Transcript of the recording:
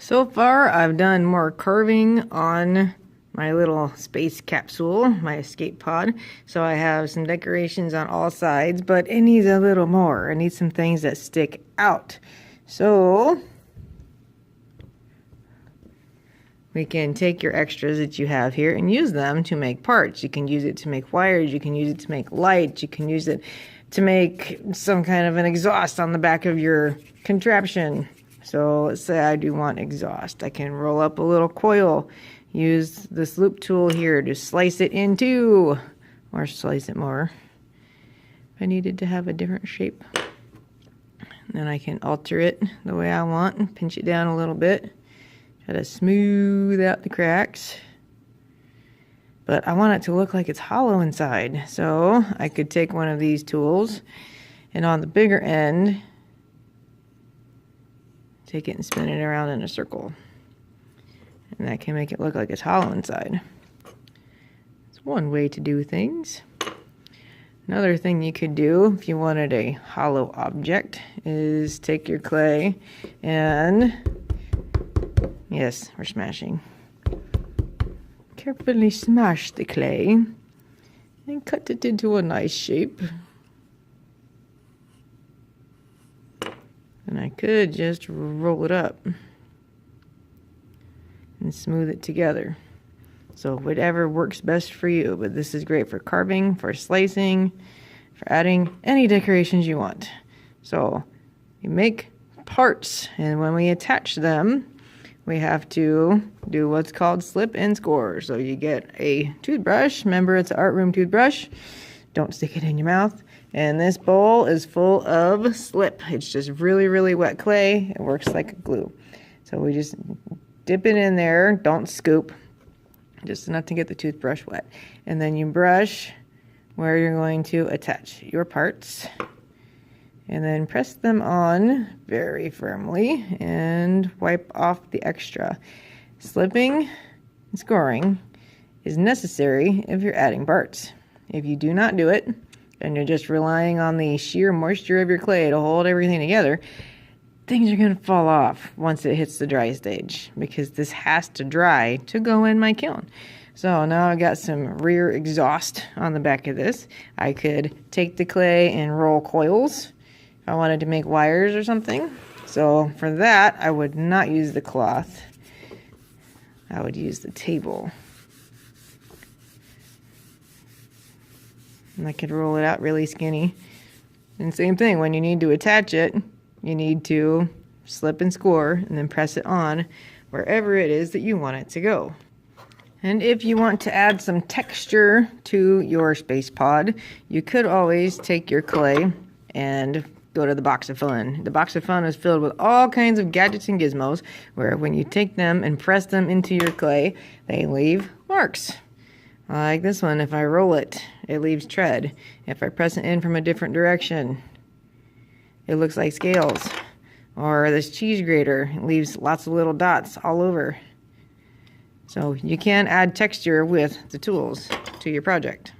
So far, I've done more carving on my little space capsule, my escape pod. So I have some decorations on all sides, but it needs a little more. It needs some things that stick out. So we can take your extras that you have here and use them to make parts. You can use it to make wires, you can use it to make lights, you can use it to make some kind of an exhaust on the back of your contraption. So let's say I do want exhaust. I can roll up a little coil, use this loop tool here to slice it in two, or slice it more if I needed to have a different shape. And then I can alter it the way I want and pinch it down a little bit. Try to smooth out the cracks. But I want it to look like it's hollow inside. So I could take one of these tools and on the bigger end, take it and spin it around in a circle. And that can make it look like it's hollow inside. It's one way to do things. Another thing you could do if you wanted a hollow object is take your clay and, yes, we're smashing. Carefully smash the clay and cut it into a nice shape. And I could just roll it up and smooth it together. So whatever works best for you, but this is great for carving, for slicing, for adding any decorations you want. So you make parts, and when we attach them, we have to do what's called slip and score. So you get a toothbrush. Remember, it's an art room toothbrush. Don't stick it in your mouth. And this bowl is full of slip. It's just really, really wet clay. It works like glue. So we just dip it in there. Don't scoop. Just enough to get the toothbrush wet. And then you brush where you're going to attach your parts. And then press them on very firmly and wipe off the extra. Slipping and scoring is necessary if you're adding parts. If you do not do it, and you're just relying on the sheer moisture of your clay to hold everything together, things are going to fall off once it hits the dry stage, because this has to dry to go in my kiln. So now I've got some rear exhaust on the back of this. I could take the clay and roll coils if I wanted to make wires or something. So for that, I would not use the cloth. I would use the table. And I could roll it out really skinny. And same thing, when you need to attach it, you need to slip and score and then press it on wherever it is that you want it to go. And if you want to add some texture to your space pod, you could always take your clay and go to the box of fun. The box of fun is filled with all kinds of gadgets and gizmos, where when you take them and press them into your clay, they leave marks. Like this one, if I roll it, it leaves tread. If I press it in from a different direction, it looks like scales. Or this cheese grater, it leaves lots of little dots all over. So you can add texture with the tools to your project.